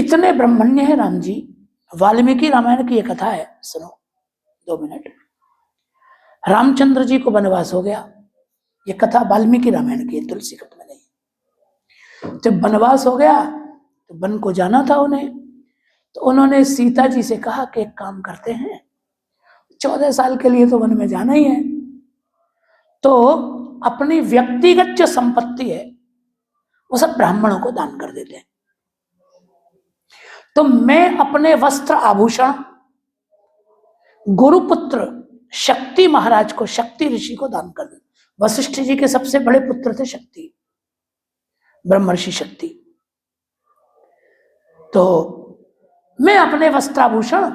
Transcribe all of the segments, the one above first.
इतने ब्रह्मण्य है राम जी। वाल्मीकि रामायण की एक कथा है, सुनो 2 मिनट। रामचंद्र जी को वनवास हो गया, ये कथा वाल्मीकि रामायण की है, तुलसी कथा में नहीं। जब वनवास हो गया तो वन को जाना था उन्हें, तो उन्होंने सीता जी से कहा कि एक काम करते हैं, 14 साल के लिए तो वन में जाना ही है, तो अपनी व्यक्तिगत जो संपत्ति है वो सब ब्राह्मणों को दान कर देते हैं। तो मैं अपने वस्त्र आभूषण गुरुपुत्र शक्ति महाराज को, शक्ति ऋषि को दान कर देते। वशिष्ठ जी के सबसे बड़े पुत्र थे शक्ति, ब्रह्मर्षि शक्ति। तो मैं अपने वस्त्राभूषण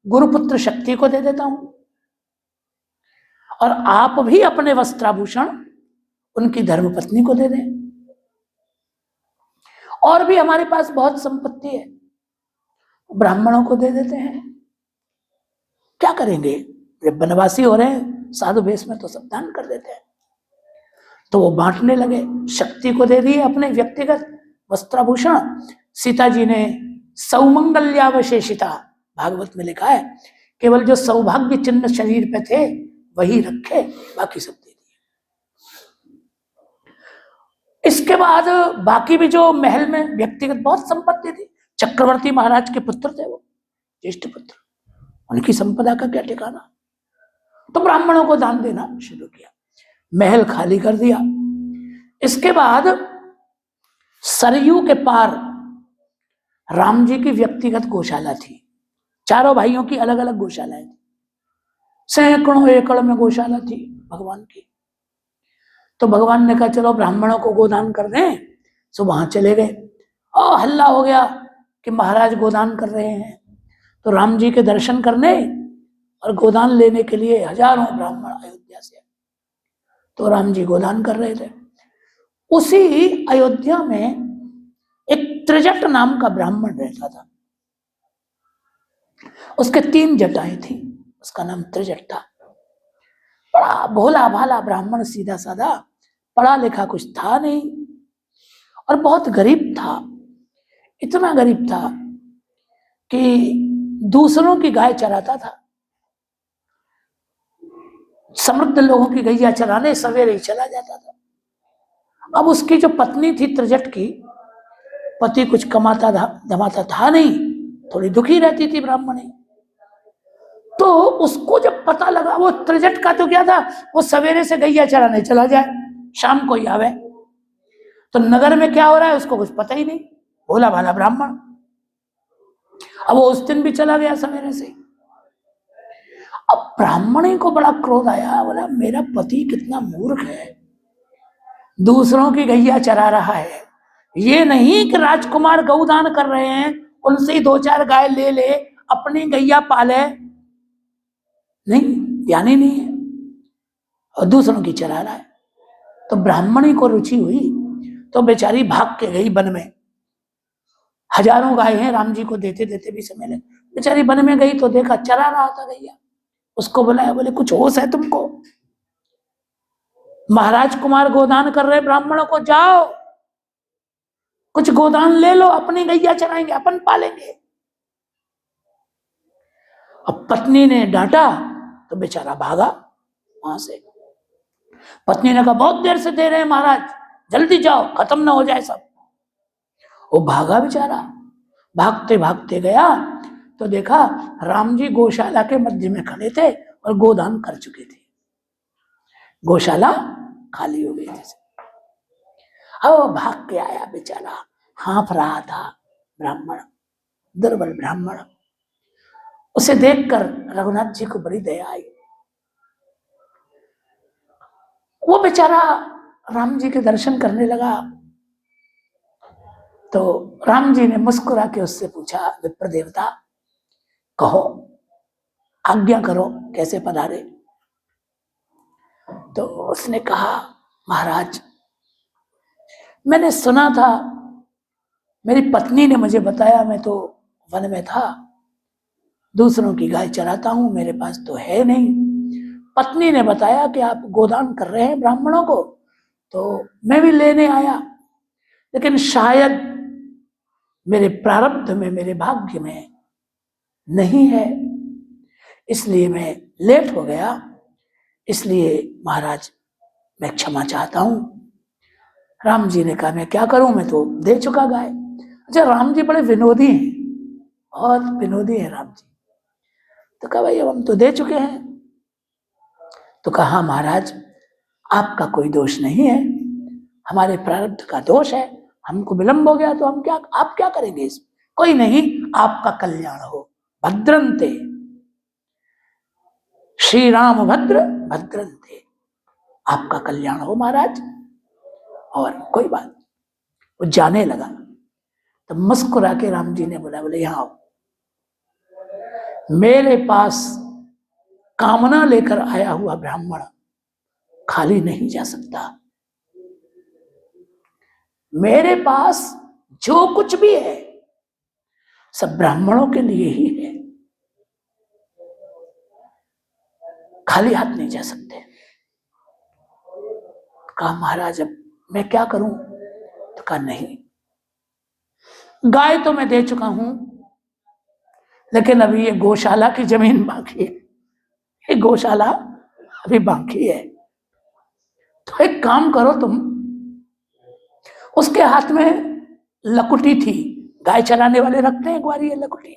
गुरुपुत्र शक्ति को दे देता हूं, और आप भी अपने वस्त्राभूषण उनकी धर्मपत्नी को दे दें। और भी हमारे पास बहुत संपत्ति है, ब्राह्मणों को दे देते हैं। क्या करेंगे, जब वनवासी हो रहे हैं साधु वेश में, तो सब दान कर देते हैं। तो वो बांटने लगे, शक्ति को दे दिए अपने व्यक्तिगत वस्त्राभूषण। सीता जी ने सौमंगल्यावशेषिता, भागवत में लिखा है, केवल जो सौभाग्य चिन्ह शरीर पे थे वही रखे, बाकी सब दे दिए। इसके बाद बाकी भी जो महल में व्यक्तिगत बहुत संपत्ति थी, चक्रवर्ती महाराज के पुत्र थे वो, ज्येष्ठ पुत्र, उनकी संपदा का क्या ठिकाना। तो ब्राह्मणों को दान देना शुरू किया, महल खाली कर दिया। इसके बाद सरयू के पार राम जी की व्यक्तिगत गौशाला थी, चारों भाइयों की अलग अलग गौशालाएं थी, सैकड़ों एकड़ में गौशाला थी भगवान की। तो भगवान ने कहा चलो ब्राह्मणों को गोदान कर दें, सो वहां चले गए। और हल्ला हो गया कि महाराज गोदान कर रहे हैं। तो राम जी के दर्शन करने और गोदान लेने के लिए हजारों ब्राह्मण अयोध्या से, तो राम जी गोदान कर रहे थे। उसी अयोध्या में एक त्रिजट नाम का ब्राह्मण रहता था, उसके 3 जटाएं थी, उसका नाम त्रिजट था। बड़ा भोला भाला ब्राह्मण, सीधा साधा, पढ़ा लिखा कुछ था नहीं, और बहुत गरीब था। इतना गरीब था कि दूसरों की गाय चराता था। समृद्ध लोगों की गैया चराने सवेरे ही चला जाता था। अब उसकी जो पत्नी थी त्रिजट की, पति कुछ कमाता धमाता था नहीं, थोड़ी दुखी रहती थी ब्राह्मणी। तो उसको जब पता लगा, वो त्रिजट का तो क्या था, वो सवेरे से गैया चराने चला जाए, शाम को ही आवे। तो नगर में क्या हो रहा है उसको कुछ पता ही नहीं, भोला भाला ब्राह्मण। अब वो उस दिन भी चला गया सवेरे से। अब ब्राह्मणी को बड़ा क्रोध आया, बोला मेरा पति कितना मूर्ख है, दूसरों की गैया चरा रहा है। ये नहीं कि राजकुमार गौदान कर रहे हैं उनसे ही 2-4 गाय ले ले, अपनी गैया पाले, नहीं, ध्यान ही नहीं है, और दूसरों की चरा रहा है। तो ब्राह्मणी को रुचि हुई, तो बेचारी भाग के गई वन में। हजारों गाय हैं, राम जी को देते देते भी समय लगे। बेचारी वन में गई तो देखा चरा रहा था गैया। उसको बुलाया, बोले कुछ होश है तुमको, महाराज कुमार गोदान कर रहे ब्राह्मणों को, जाओ कुछ गोदान ले लो, अपनी गैया चराएंगे, अपन पालेंगे। अब पत्नी ने डांटा तो बेचारा भागा वहां से। पत्नी ने कहा बहुत देर से दे रहे हैं महाराज, जल्दी जाओ, खत्म ना हो जाए सब। वो भागा बेचारा, भागते भागते गया तो देखा राम जी गौशाला के मध्य में खड़े थे और गोदान कर चुके थे, गौशाला खाली हो गई थी। अब भाग के आया बेचारा, हाँफ रहा था ब्राह्मण, दुर्बल ब्राह्मण। उसे देखकर रघुनाथ जी को बड़ी दया आई। वो बेचारा राम जी के दर्शन करने लगा। तो राम जी ने मुस्कुरा के उससे पूछा, विप्र देवता कहो, आज्ञा करो, कैसे पधारे। तो उसने कहा महाराज मैंने सुना था, मेरी पत्नी ने मुझे बताया, मैं तो वन में था, दूसरों की गाय चराता हूं, मेरे पास तो है नहीं। पत्नी ने बताया कि आप गोदान कर रहे हैं ब्राह्मणों को, तो मैं भी लेने आया, लेकिन शायद मेरे प्रारब्ध में, मेरे भाग्य में नहीं है, इसलिए मैं लेट हो गया, इसलिए महाराज मैं क्षमा चाहता हूं। राम जी ने कहा मैं क्या करूं, मैं तो दे चुका गाय। अच्छा, राम जी बड़े विनोदी हैं, बहुत विनोदी हैं राम जी। तो कहा भाई हम तो दे चुके हैं। तो कहा महाराज आपका कोई दोष नहीं है, हमारे प्रारब्ध का दोष है, हमको विलंब हो गया तो हम क्या, आप क्या करेंगे इसमें? कोई नहीं, आपका कल्याण हो। भद्रंते, श्री राम भद्र भद्रंते, आपका कल्याण हो महाराज। और कोई बात, वो जाने लगा। तो मुस्कुरा के राम जी ने बोला, बोले यहां आओ, मेरे पास कामना लेकर आया हुआ ब्राह्मण खाली नहीं जा सकता। मेरे पास जो कुछ भी है सब ब्राह्मणों के लिए ही है, खाली हाथ नहीं जा सकते। कहा महाराज अब मैं क्या करूं? तो कहा नहीं, गाय तो मैं दे चुका हूं, लेकिन अभी ये गौशाला की जमीन बाकी है, ये गौशाला अभी बाकी है। तो एक काम करो तुम, उसके हाथ में लकुटी थी, गाय चराने वाले रखते हैं एक बार ये लकुटी।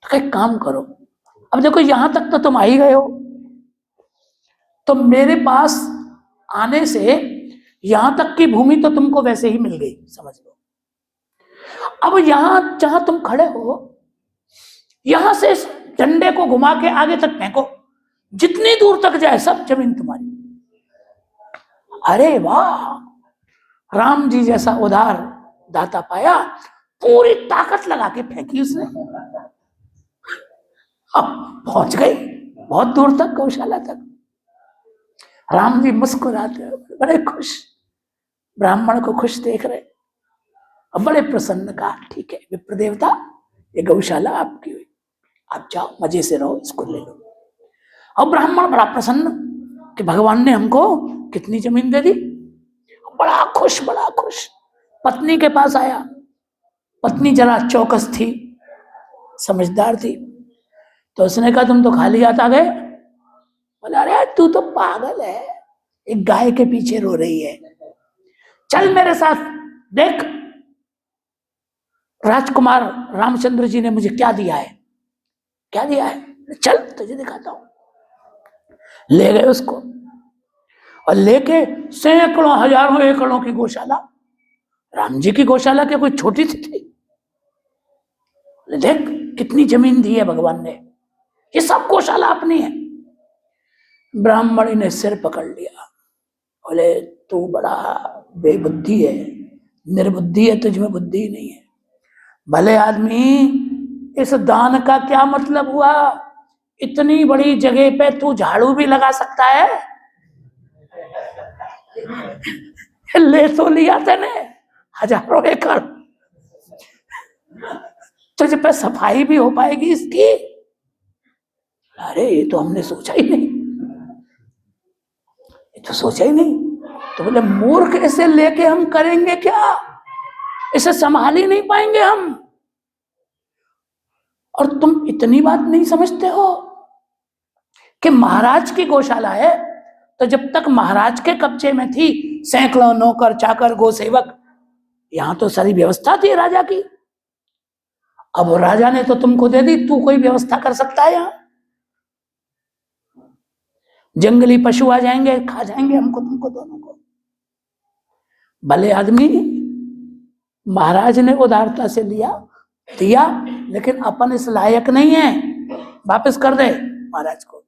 तो एक काम करो, अब देखो यहां तक तो तुम आ ही गए हो, तो मेरे पास आने से यहां तक की भूमि तो तुमको वैसे ही मिल गई, समझ लो। अब यहां जहां तुम खड़े हो, यहां से इस झंडे को घुमा के आगे तक फेंको, जितनी दूर तक जाए सब जमीन तुम्हारी। अरे वाह, राम जी जैसा उदार दाता पाया, पूरी ताकत लगा के फेंकी उसने, अब पहुंच गई बहुत दूर तक, गौशाला तक। राम जी मुस्कुराते बड़े खुश, ब्राह्मण को खुश देख रहे, अब बड़े प्रसन्न। कहा ठीक है विप्र देवता, ये गौशाला आपकी हुई, आप जाओ मजे से रहो, इसको ले लो। अब ब्राह्मण बड़ा प्रसन्न कि भगवान ने हमको कितनी जमीन दे दी, बड़ा खुश, बड़ा खुश। पत्नी के पास आया, पत्नी जरा चौकस थी, समझदार थी, तो उसने कहा तुम तो खाली हाथ आ गए। बोला अरे तू तो पागल है, एक गाय के पीछे रो रही है, चल मेरे साथ देख राजकुमार रामचंद्र जी ने मुझे क्या दिया है, क्या दिया है, चल तुझे दिखाता हूं। ले गए उसको, और लेके सैकड़ों हजारों एकड़ों की गौशाला, राम जी की गौशाला क्या कोई छोटी सी थी? देख कितनी जमीन दी है भगवान ने, ये सब गौशाला अपनी है। ब्राह्मणी ने सिर पकड़ लिया, बोले तू बड़ा बेबुद्धि है, निर्बुद्धि है, तुझमें बुद्धि नहीं है। भले आदमी, इस दान का क्या मतलब हुआ? इतनी बड़ी जगह पे तू झाड़ू भी लगा सकता है? ले तो लिया तेने हजारों एकड़, तुझ पे सफाई भी हो पाएगी इसकी? अरे ये तो हमने सोचा ही नहीं, ये तो सोचा ही नहीं। तो बोले मूर्ख, इसे लेके हम करेंगे क्या? इसे संभाल ही नहीं पाएंगे हम। और तुम इतनी बात नहीं समझते हो कि महाराज की गौशाला है, तो जब तक महाराज के कब्जे में थी, सैकड़ों नौकर चाकर गो सेवक, यहां तो सारी व्यवस्था थी राजा की। अब राजा ने तो तुमको दे दी, तू कोई व्यवस्था कर सकता है? यहां जंगली पशु आ जाएंगे, खा जाएंगे हमको, तुमको दोनों को। भले आदमी, महाराज ने उदारता से लिया, दिया, लेकिन अपन इस लायक नहीं है, वापस कर दे महाराज को।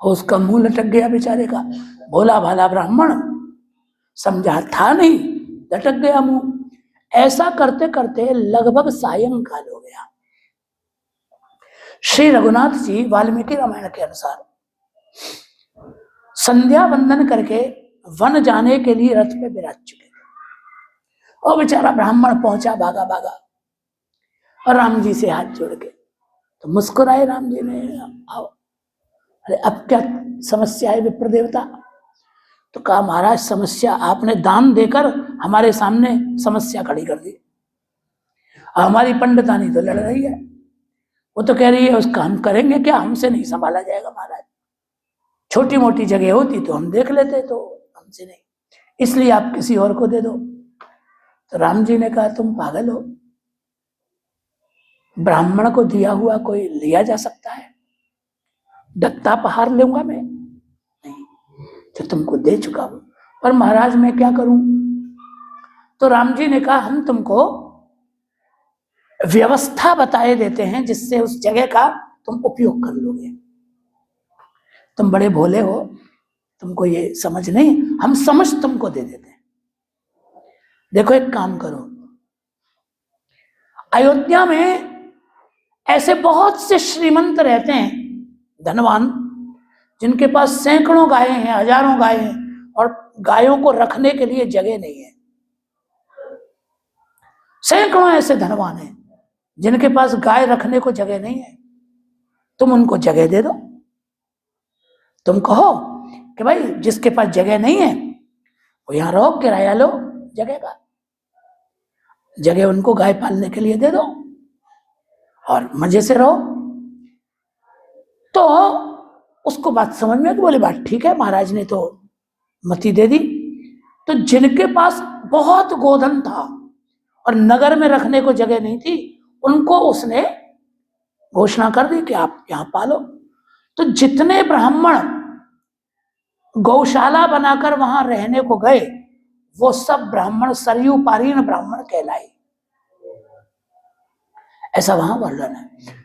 और उसका मुंह लटक गया बेचारे का, भोला भाला ब्राह्मण, समझा था नहीं, लटक गया मुंह। ऐसा करते करते लगभग सायंकाल हो गया। श्री रघुनाथ जी वाल्मीकि रामायण के अनुसार संध्या वंदन करके वन जाने के लिए रथ पे विराज चुके थे। और बेचारा ब्राह्मण पहुंचा भागा भागा, और राम जी से हाथ जोड़ के तो मुस्कुराए राम जी ने, आओ। अरे अब क्या समस्या है विप्र देवता? तो कहा महाराज समस्या, आपने दान देकर हमारे सामने समस्या खड़ी कर दी। हमारी पंडितानी तो लड़ रही है, वो तो कह रही है उसका हम करेंगे क्या, हमसे नहीं संभाला जाएगा महाराज। छोटी मोटी जगह होती तो हम देख लेते, तो हमसे नहीं, इसलिए आप किसी और को दे दो। तो राम जी ने कहा तुम पागल हो, ब्राह्मण को दिया हुआ कोई लिया जा सकता है? दत्ता पहाड़ लूंगा मैं? नहीं, तो तुमको दे चुका हूं, पर महाराज मैं क्या करूं? तो राम जी ने कहा हम तुमको व्यवस्था बताए देते हैं जिससे उस जगह का तुम उपयोग कर लोगे। तुम बड़े भोले हो, तुमको ये समझ नहीं, हम समझ तुमको दे देते हैं। देखो एक काम करो, अयोध्या में ऐसे बहुत से श्रीमंत रहते हैं, धनवान, जिनके पास सैकड़ों गायें हैं, हजारों गायें हैं, और गायों को रखने के लिए जगह नहीं है। सैकड़ों ऐसे धनवान हैं जिनके पास गाय रखने को जगह नहीं है। तुम उनको जगह दे दो, तुम कहो कि भाई जिसके पास जगह नहीं है वो यहां रहो, किराया लो जगह का, जगह उनको गाय पालने के लिए दे दो और मजे से रहो। तो उसको बात समझ में, बोले बात ठीक है, महाराज ने तो मति दे दी। तो जिनके पास बहुत गोधन था और नगर में रखने को जगह नहीं थी, उनको उसने घोषणा कर दी कि आप यहां पालो। तो जितने ब्राह्मण गौशाला बनाकर वहां रहने को गए, वो सब ब्राह्मण सरयू पारीण ब्राह्मण कहलाए, ऐसा वहां वर्णन है।